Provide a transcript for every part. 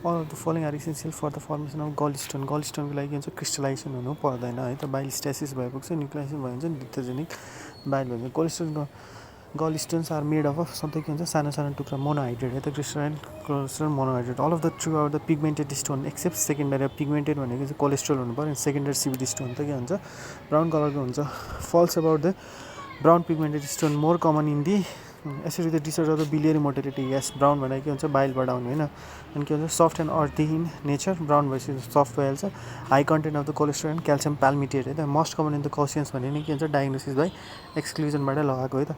all of the following are essential for the formation of gallstone गलस्टोनको लागि के भन्छ क्रिस्टलाइजेसन हुनु पर्दैन है त बाइल स्ट्यासिस भइपुग्छ न्युक्लियस भयो भने चाहिँ लिथोजेनिक बाइल भन्छ cholesterol gallstones are made of सधैँ के हुन्छ सानो सानो टुक्रा मोनोहाइड्रेट है त crystalline cholesterol monohydrate all of the through are the pigmented stone except secondary pigmented भनेको चाहिँ कोलेस्ट्रोल हुनु पऱ्यो सेकेन्डरी सिबिडी स्टोन त के हुन्छ ब्राउन कलरको हुन्छ false about the brown pigmented stone more common in the यसरी the disorder of the biliary motility यस ब्राउन भनेको के हुन्छ बाइलबाट आउने होइन अनि के हुन्छ soft and earthy in nature brown भएपछि सफ्ट भइहाल्छ high content of the cholesterol and calcium palmitate है त most common in the Caucasians भने नि के हुन्छ डायग्नोसिस बाई एक्सक्लुजनबाट लगाएको है त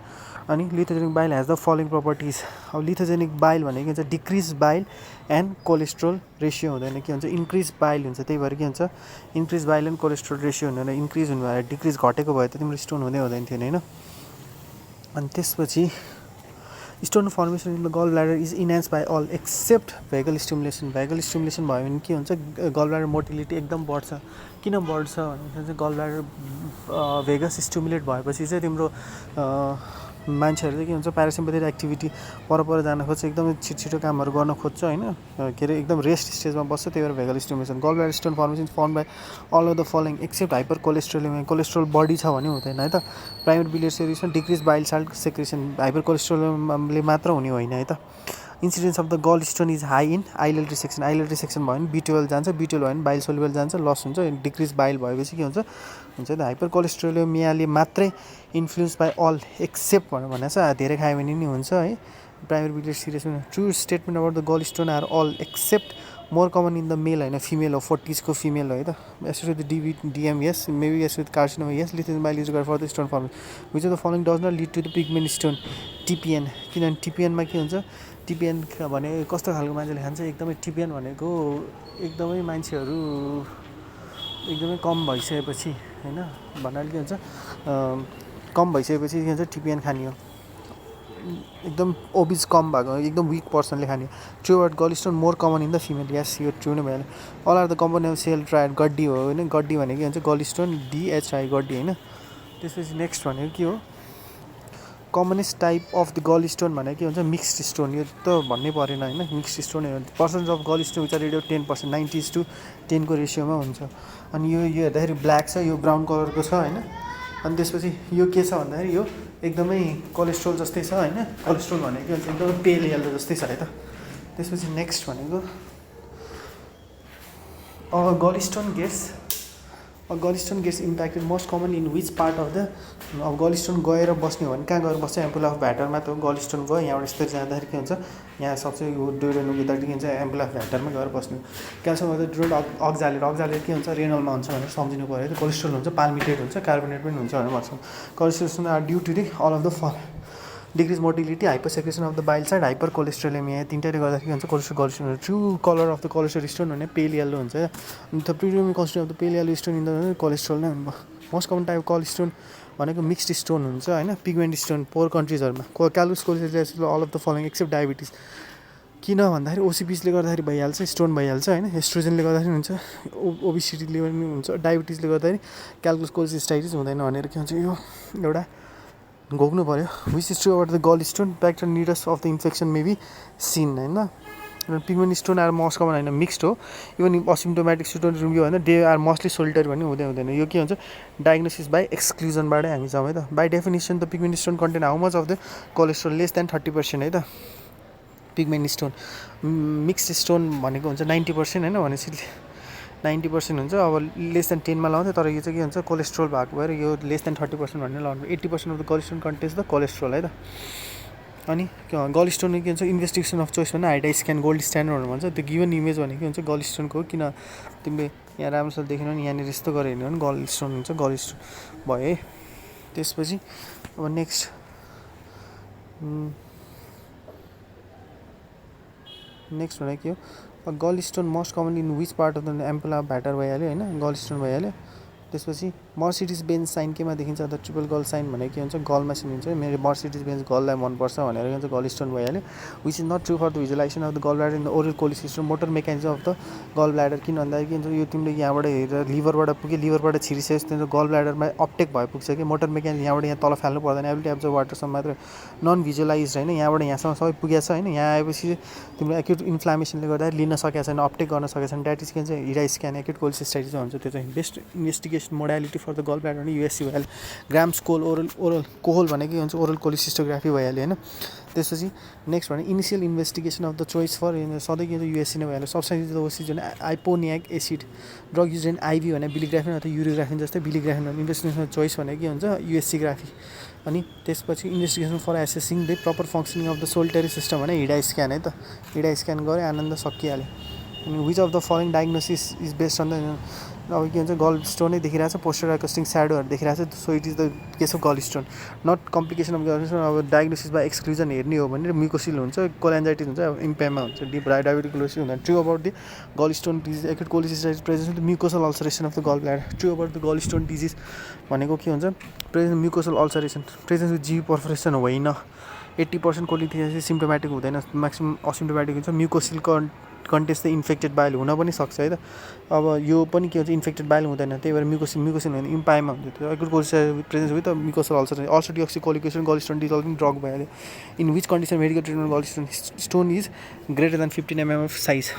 अनि lithogenic bile has the following properties अब लिथोजेनिक बाइल भनेको के हुन्छ decrease bile and cholesterol ratio हुँदैन के हुन्छ इन्क्रिज बाइल हुन्छ त्यही भएर के हुन्छ increase bile and cholesterol ratio हुँदैन इन्क्रिज हुनु भएर डिक्रिज घटेको भए त तिम्रो स्टोन हुँदैन थियो होइन अनि त्यसपछि stone formation in the gall bladder is enhance by all except vagal stimulation भयो भने के हुन्छ गल ब्ल्याडर मोटिलिटी एकदम बढ्छ किन बढ्छ भने चाहिँ गल ब्ल्याडर भेगस स्टिमुलेट भएपछि चाहिँ तिम्रो मान्छेहरू चाहिँ के हुन्छ प्यारासिम्पेथेटिक एक्टिभिटी पर जान खोज्छ एकदमै छिटो कामहरू गर्न खोज्छ होइन के अरे एकदम रेस्ट स्टेजमा बस्छ त्यही भएर vagal stimulation gall bladder stone formation form by all of the following except hypercholesterolemia cholesterol बढी छ भने हुँदैन है त primary biliary secretion decrease bile salt secretion हाइपर कोलेस्ट्रोलले मात्र हुने होइन है त incidence of the gall stone is high in ileal resection भयो भने B12 जान्छ B12 भयो भने बाइल सोल्युबल जान्छ लस हुन्छ डिक्रिज बाइल भएपछि के हुन्छ त हाइपर कोलेस्ट्रोलेमियाले मात्रै इन्फ्लुएन्स बाई अल एक्सेप्ट भनेको छ धेरै खायो भने नि हुन्छ है प्राइमेरी बिलियरी सिरियसमा true statement about the gall stone are all except more common in the male होइन फिमेल हो 40s को फिमेल हो है त as with DM yes maybe as with carcinoma yes lithogenic bile use गरेर for the stone formation which of the following does not lead to the pigment stone TPN किनभने TPNमा के हुन्छ TPN भने कस्तो खालको मान्छेले खान्छ एकदमै TPN भनेको एकदमै मान्छेहरू एकदमै कम भइसकेपछि होइन भन्नाले के हुन्छ कम भइसकेपछि के हुन्छ TPN खाने हो एकदम ओबिज कम भएको एकदम विक पर्सनले खाने true word gall stone more common in the female yes यो ट्रु नै भइहाल्यो all are the component of cell triad गड्डी हो होइन गड्डी भनेको के हुन्छ गल स्टोन DHI गड्डी होइन त्यसपछि नेक्स्ट भनेको के हो commonest type of the gall stone भनेको के हुन्छ मिक्स्ड स्टोन यो त भन्नै परेन होइन मिक्स्ड स्टोन पर्सेन्टेज अफ गल स्टोन विच आर रेडियो 10% 90:10 को रेसियोमा हुन्छ अनि यो हेर्दाखेरि ब्ल्याक छ यो ब्राउन कलरको छ होइन अनि त्यसपछि यो के छ भन्दाखेरि यो एकदमै कोलेस्ट्रोल जस्तै छ होइन कोलेस्ट्रोल भनेको के हुन्छ एकदमै पेल येल्लो जस्तै छ है त त्यसपछि नेक्स्ट भनेको gallstone gets impacted most common in which part of the अब गलस्टोन गएर बस्ने हो भने कहाँ गएर बस्छ एम्पुला अफ भ्याटरमा त गलस्टोन गयो यहाँबाट यस्तरी जाँदाखेरि के हुन्छ यहाँ सबसे यो डोरेनु गिँदाखेरि के हुन्छ एम्पुला अफ भ्याटरमा गएर बस्ने क्याल्सियम अफ द ड्रोड अक्जालेट के हुन्छ रेनलमा हुन्छ भनेर सम्झिनु पऱ्यो त कोलेस्ट्रोल हुन्छ पाल्मिटेट हुन्छ कार्बोनेट पनि हुन्छ भनेर भन्छ cholesterol are due to the all of the fall decrease motility hyper secretion of the bile side hypercholesterolemia तिनटैले गर्दाखेरि के हुन्छ cholesterol gallstone true colour of the cholesterol stone भने पेल येल्लो हुन्छ अनि the predominant constituent of the pale yellow stone in the cholesterol नै most common type gall stone भनेको mixed stone हुन्छ होइन पिगमेन्ट स्टोन पोर कन्ट्रिजहरूमा calculus cholesterol all of the following accept diabetes किन भन्दाखेरि ओसिपिसले गर्दाखेरि भइहाल्छ स्टोन भइहाल्छ होइन एस्ट्रोजनले गर्दाखेरि हुन्छ ओबिसिटीले पनि हुन्छ डायबिटिजले गर्दाखेरि क्यालकुलस कोलेस्टाइटिस हुँदैन भनेर के हुन्छ यो एउटा घोक्नु पऱ्यो which is true about the gall stone bacterial nidus of the infection maybe seen होइन pigment stone are most common होइन मिक्स्ड हो इभन असिम्टोमेटिक स्टोन यो होइन दे आर मोस्टली सोलिटरी पनि हुँदैन यो के हुन्छ डायग्नोसिस बाई एक्सक्लुजनबाटै हामी जाउँ है त by definition the pigment stone contain how much of the cholesterol less than 30% है त पिगमेन्ट स्टोन मिक्स्ड स्टोन भनेको हुन्छ 90% होइन भनेपछि 90% हुन्छ अब लेस देन 10मा लाउँथ्यो तर यो चाहिँ के हुन्छ कोलेस्ट्रोल भएको भएर यो लेस देन 30% भनेर लाउनु 80% of the cholesterol contents the cholesterol है त अनि गल स्टोन के हुन्छ इन्भेस्टिगेसन अफ चोइस भने हाइडा स्क्यान गोल्ड स्ट्यान्डर्ड भन्छ त्यो गिभन इमेज भनेको के हुन्छ गल स्टोनको हो किन तिमीले यहाँ राम्रोसँग देखेन नि यहाँनिर यस्तो गरेर हेर्नु भने गल स्टोन हुन्छ गल स्टोन भयो है त्यसपछि अब नेक्स्ट भनेको के हो gall stone most common in which part of the ampulla Vater भइहाल्यो होइन गल स्टोन भइहाल्यो त्यसपछि मर्सिडिज बेन्ज साइन केमा देखिन्छ द ट्रिपल गल साइन भनेको के हुन्छ गलमा साइन हुन्छ मेरो मर्सिडिज बेन्ज गललाई मनपर्छ भनेर के हुन्छ गल स्टोन भइहाल्यो which is not true for the visualisation of the gall bladder in the oral cholecystogram motor mechanism of the gall bladder किन भन्दाखेरि के हुन्छ यो तिमीले यहाँबाट हेरेर लिभरबाट पुग्यो लिभरबाट छिरिसकेपछि तिम्रो गल ब्ल्याडरमा अपटेक भइपुग्छ कि मोटर मेकानिजम यहाँबाट यहाँ तल फाल्नु पर्दैन एबिलिटी अफ द वाटरसम्म मात्र नन भिजुलाइज होइन यहाँबाट यहाँसम्म सबै पुगेको छ होइन यहाँ आएपछि तिम्रो एक्युट इन्फ्लामेसनले गर्दा लिन सकेको छैन अपटेक गर्न सकेको छैन द्याट इज के भन्छ हिरा स्क्यान एक्युट कोलिसिस्टाइटिस भन्छ त्यो चाहिँ best investigation modality for the gall bladder भने युएससी भइहाल्यो ग्राम्स ओरल कोहोल भनेको के भन्छ ओरल कोलिसिस्टोग्राफी भइहाल्यो होइन त्यसपछि नेक्स्ट भने initial investigation of the choice for सधैँ के भन्छ युएससी नै भइहाल्यो सब्सटेन्स द ओसिज भने iopanoic acid drug use in IV भने बिलिग्राफिन अथवा युरिग्राफिन जस्तै बिलिग्राफिन इन्भेस्टिगेसन चोइस भनेको के हुन्छ युएससी ग्राफी अनि त्यसपछि investigation for assessing the proper functioning of the solitary system भने हिडा स्क्यान है त हिडा स्क्यान गऱ्यो आनन्द सकिहाल्यो अनि which of the following diagnosis is based on the अब के भन्छ गल स्टोनै देखिरहेको छ पोस्टर एकोस्टिङ स्याडोहरू देखिरहेको छ so it is the case of गल स्टोन नट कम्प्लिकेसन अफ गल स्टोन अब डायग्नोसिस बाई एक्सक्लुजन हेर्ने हो भने म्युकोसिल हुन्छ कोलेन्जाइटिस हुन्छ अब इम्पेमा हुन्छ डिप डायबिटिकुलोसिस हुँदैन true about the gall stone disease acute cholecystitis presence the mucosal ulceration of the gall bladder true about the gall stone disease भनेको के हुन्छ presence mucosal ulceration presence with GB perforation होइन 80% cholelithiasis symptomatic हुँदैन maximum asymptomatic हुन्छ mucocele content चाहिँ infected bile हुन पनि सक्छ है त अब यो पनि के हुन्छ इन्फेक्टेड बाइल हुँदैन त्यही भएर म्युकोसिल भने इम्पाइमा हुन्छ त्यो acute cholecystitis presence with mucosal ulcer डिअक्सिकोलिकेसन गल स्टोन डिजल्भिङ ड्रग भइहाल्यो in which condition medical treatment gall stone is greater than 15 mm of size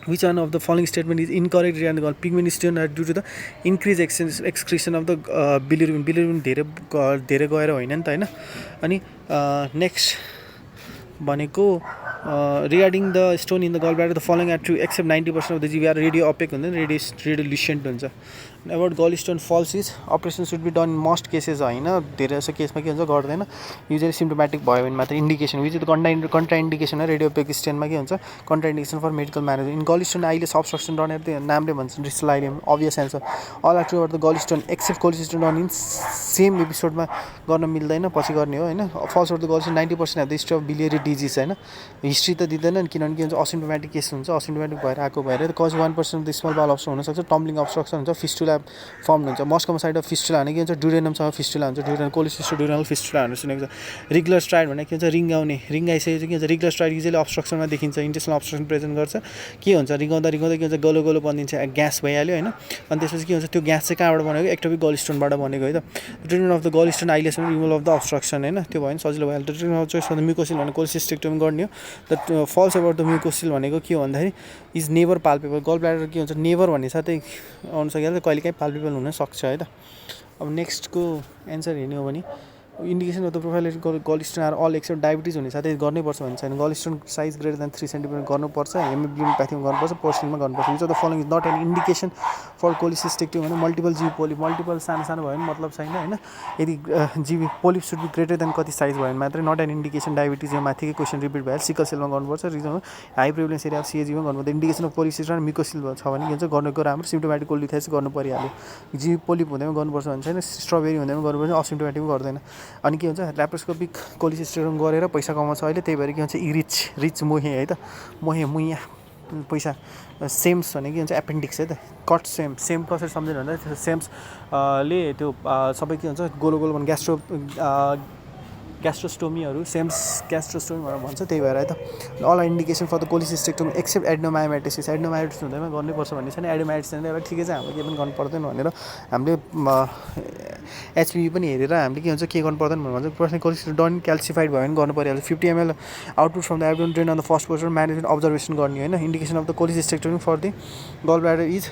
which one of the following statement is incorrect regarding the pigment stone are due to the increased excretion of the bilirubin धेरै गएर होइन नि त होइन अनि next भनेको regarding the stone in the gallbladder the following are true except 90% of the GV are radio opaque हुन्छ radiolucent हुन्छ about gallstone false is operation should be done in most cases होइन धेरै जस्तो केसमा के हुन्छ गर्दैन युजली सिम्टोमेटिक भयो भने मात्र इन्डिकेसन विच कन्ट्राइन्डिकेसन है रेडियोपेक स्टेनमा के हुन्छ contraindication for medical management in gallstone अहिले सबस्ट्रक्सन डन त्यो नामले भन्छ डिस्टलाइरियम obvious answer all are true about the gallstone except कोलिसिस्टोन डन इन सेम एपिसोडमा गर्न मिल्दैन पछि गर्ने हो होइन false of the gallstone 90% of the history of biliary disease होइन हिस्ट्री त दिँदैन किनभने के हुन्छ असिम्टोमेटिक केस हुन्छ असिम्टोमेटिक भएर आएको भएर कज 1% द स्मल बाल अब्स्ट्रक्सन हुनसक्छ टम्बलिङ अब्स्ट्रक्सन हुन्छ फिस्टुला फर्म हुन्छ मस्कमा साइड अफ फिस्टुला भने के हुन्छ ड्युरेनमसँग फिस्टुला हुन्छ ड्युरेन कोलिसिस्टोड्युरनल फिस्टुला भनेर सुनेको छ रेगुलर स्ट्राइड भने के हुन्छ रिङ आउने रिङ आइसकेपछि के हुन्छ रेगुलर स्ट्राइड युजली अब्स्ट्रक्सनमा देखिन्छ इन्टेस्टिनल अब्स्ट्रक्सन प्रेजेन्ट गर्छ के हुन्छ रिगाउँदा के हुन्छ गलो गलो बनिन्छ ग्यास भइहाल्यो होइन अनि त्यसपछि के हुन्छ त्यो ग्यास चाहिँ कहाँबाट बनेको एक्टोपिक गलस्टोनबाट बनेको है त ट्रिटमेन्ट अफ द गलस्टोन आइलेसन रिमुभल अफ द अब्स्ट्रक्सन होइन त्यो भयो भने सजिलो भइहाल्यो treatment of choice of the mucocele भने कोलिसिस्टेक्टोमी गर्ने हो the false about the mucocele भनेको के हो भन्दाखेरि is never palpable gall bladder के हुन्छ नेभर भन्ने साथै आउनु सकिहाल्छ कहिले काहीँ पाल्पेबल हुनसक्छ है त अब नेक्स्टको एन्सर हेर्ने हो भने indication of the profile gallstone are all except diabetes हुने साथै गर्नैपर्छ भन्ने छैन gallstone size greater than 3 centimetre गर्नुपर्छ हेमोग्लोबिन गर्नुपर्छ पोर्सिनमा गर्नुपर्छ which of the following is not an indication for cholecystectomy भने मल्टिपल जिबी पोलिप मल्टिपल सानो सानो भयो भने मतलब छैन होइन यदि GB polyp should be greater than कति साइज भयो भने मात्रै नट एन इन्डिकेसन डायबिटिज यो माथिकै क्वेसन रिपिट भइहाल्छ सिकल सेलमा गर्नुपर्छ reason high prevalence area of सिएजीमा गर्नुपर्छ इन्डिकेसन अफ कोलिसिस्टोन मिकोसिल छ भने के हुन्छ गर्नुको राम्रो सिम्टोमेटिक कोलिथियासिस गर्नु परिहाल्यो जिबी पोलिप हुँदैमा गर्नुपर्छ भने छैन स्ट्रबेरी हुँदैमा गर्नुपर्छ असिम्टोमेटिक गर्दैन अनि के हुन्छ ल्याप्रोस्कोपिक कोलिसिस्टोम गरेर पैसा कमाउँछ अहिले त्यही भएर के भन्छ रिच मोहे है त मुया पैसा सेम्स भने के भन्छ एपेन्डिक्स है त कट सेम कसरी सम्झिनु भन्दा त्यो सेम्स ले त्यो सबै के हुन्छ गोलो गोलो ग्यास्ट्रोस्टोमीहरू सेम्स ग्यास्ट्रोस्टोमी भनेर भन्छ त्यही भएर है त all indication for the cholecystectomy except adenomyomatosis adenomyomatosis हुँदैमा गर्नैपर्छ भन्ने छैन एडिनोमायोमाइटिस चाहिँ ठिकै छ हाम्रो केही पनि गर्नु पर्दैन भनेर हामीले एचपिभी पनि हेरेर हामीले के हुन्छ के गर्नु पर्दैन भनेर भन्छ पर्सनल कोलिसिस्टोम डन क्याल्सिफाइड भयो भने गर्नु परिहाल्छ 50 ml output from the abdomen drain on the first portion management observation गर्ने होइन indication of the cholecystectomy for the gall bladder is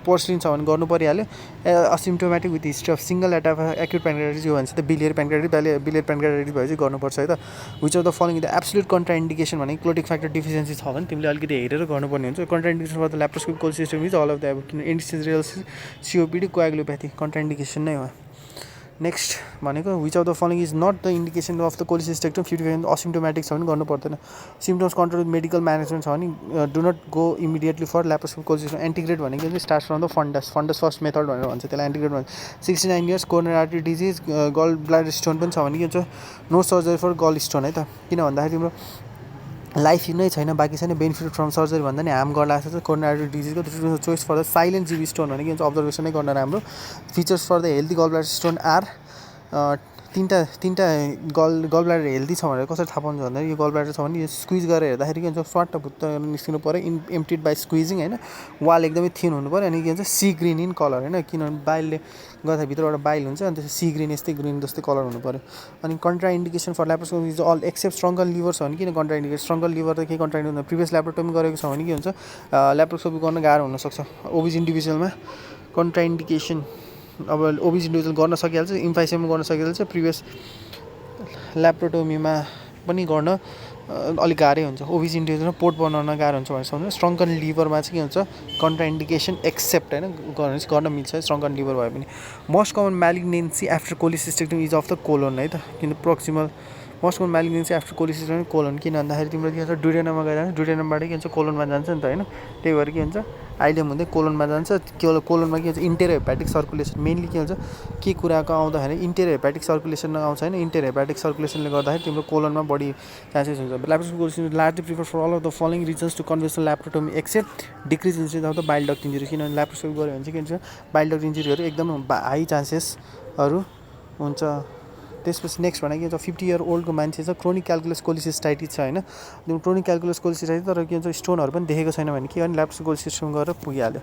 porcelain छ भने गर्नु परिहाल्यो asymptomatic with history of single attack acute pancreatitis यो भन्छ त बिलियर प्यान्क्रियाटाइटिस भएपछि गर्नुपर्छ है त which of the following the absolute contraindication भने क्लोटिक फ्याक्टर डिफिसियन्सी छ भने तिमीले अलिकति हेरेर गर्नुपर्ने हुन्छ contraindication for the laparoscopic cholecystostomy is all of the किन एन्टिसेरियल सिओपिडी कोएगुलोप्याथी कन्ट्रा इन्डिकेसन नै हो नेक्स्ट भनेको which of the following is not the indication of the cholecystectomy 50% asymptomatic छ भने गर्नु पर्दैन सिम्टम्स कन्ट्रोल मेडिकल म्यानेजमेन्ट छ भने do not go immediately for laparoscopic cholecystostomy antegrade भनेको चाहिँ start from the fundus first method भनेर भन्छ त्यसलाई एन्टिग्रेट भन्छ 69 years coronary artery disease gall bladder stone पनि छ भने के हुन्छ no surgery for gall stone है त किन भन्दाखेरि तिम्रो लाइफ नै छैन बाँकी छैन बेनिफिट फ्रम सर्जरी भन्दा नि हार्म गर्न लाग्छ कोरोनरी आर्टरी डिजिजको choice for the silent GB stone भने के भन्छ अब्जर्भेसन नै गर्न राम्रो features for the healthy gall bladder stone are तिनवटा गल ब्ल्याडर हेल्दी छ भनेर कसरी थाहा पाउँछ भन्दाखेरि यो गल ब्ल्याडर छ भने यो स्क्विज गरेर हेर्दाखेरि के हुन्छ स्वाट भुत्त निस्किनु पऱ्यो एम्प्टिड बाई स्क्विजिङ होइन वाल एकदमै थिन हुनु पऱ्यो अनि के भन्छ सी ग्रिन इन कलर होइन किनभने बाइलले गर्दा भित्रबाट बाइल हुन्छ अनि त्यसपछि सी ग्रिन यस्तै ग्रिन जस्तै कलर हुनु पऱ्यो अनि contraindication for laparoscopy is all except स्ट्रङ्गल लिभर छ भने किन कन्ट्रा इन्डिकेट स्ट्रङ्गल लिभर त केही कन्ट्रा इन्डिकेट प्रिभियस ल्याप्रोटोमी गरेको छ भने के हुन्छ ल्याप्रोस्कोपी गर्न गाह्रो हुनसक्छ ओबिज इन्डिभिजुअलमा कन्ट्रा इन्डिकेसन अब ओबिज इन्डिभिजुअल गर्न सकिहाल्छ इम्फाइसेम गर्न सकिहाल्छ प्रिभियस ल्याप्रोटोमीमा पनि गर्न अलिक गाह्रै हुन्छ ओबिज इन्डिभिजुअलमा पोर्ट बनाउन गाह्रो हुन्छ भनेर सम्झनु स्ट्रङ्गन लिभरमा चाहिँ के हुन्छ कन्ट्रा इन्डिकेसन एक्सेप्ट होइन गर्न मिल्छ स्ट्रङ्गन लिभर भयो भने most common malignancy after cholecystectomy is of the colon है त किन proximal most common malignancy after cholecystectomy colon किन भन्दाखेरि तिम्रो के हुन्छ ड्युडेनममा गएर ड्युडेनमबाट के हुन्छ कोलोनमा जान्छ नि त होइन त्यही भएर के हुन्छ आइडियम हुँदै कोलोनमा जान्छ कोलोनमा के हुन्छ इन्टेरो हेपाटिक सर्कुलेसन मेनली के हुन्छ के कुराको आउँदाखेरि इन्टेरो हेपाटिक सर्कुलेसन आउँछ होइन इन्टेरो हेपाटिक सर्कुलेसनले गर्दाखेरि तिम्रो कोलोनमा बढी चान्सेस हुन्छ laparoscopy largely prefer for all of the following reasons to conventional laparotomy except decrease incidence of the bile duct injury किनभने ल्याप्रोस्कोपी गऱ्यो भने चाहिँ के हुन्छ बाइल डक्ट इन्जुरीहरू एकदम हाई चान्सेसहरू हुन्छ त्यसपछि नेक्स्ट भनेको के हुन्छ 50 इयर ओल्डको मान्छे छ क्रोनिक क्यालकुलस कोलिसिस्टाइटिस छ होइन क्रोनिक क्यालकुलस कोलिसिस्टाइटिस तर के हुन्छ स्टोनहरू पनि देखेको छैन भने के भने ल्याप्रोस्कोपी सिस्टम गरेर पुगिहाल्यो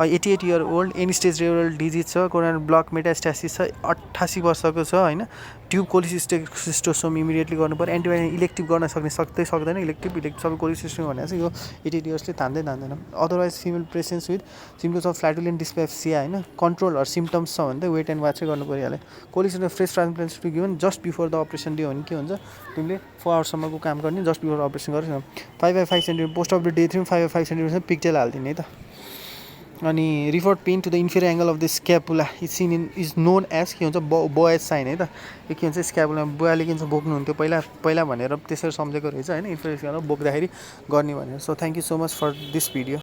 88 इयर ओल्ड एनी स्टेज रेवरल डिजिज छ कोरोनरी ब्लक मेटास्टासिस छ 88 वर्षको छ होइन ट्युब कोलिसिस्टोसोम इमिडिएटली गर्नु पर्यो एन्टिबायोटिक इलेक्टिभ गर्न सक्दैन इलेक्टिभ सबै कोलिसिस्टोम भनेको चाहिँ यो 88 इयर्सले थाम्दैन otherwise female presence with symptoms of flatulent dyspepsia होइन कन्ट्रोल सिम्पटम्स छ भने चाहिँ वेट एन्ड वाच चाहिँ गर्नु परिहाल्यो कोलिसिस्टोम fresh transplant to given just before the operation दियो भने के हुन्छ तिमीले 4 आवर्ससम्मको काम गर्ने जस्ट बिफोर अपरेसन गरेर 5/5 centimetre post of the day 3 5/5 centimetre pigtail हालिदिने है त अनि referred pain to the inferior angle of the scapula is known as के हुन्छ बोएज साइन है त यो के हुन्छ स्क्यापुला बुवाले के हुन्छ बोक्नुहुन्थ्यो पहिला भनेर त्यसरी सम्झेको रहेछ होइन इन्फेरियर बोक्दाखेरि गर्ने भनेर so thank you so much for this video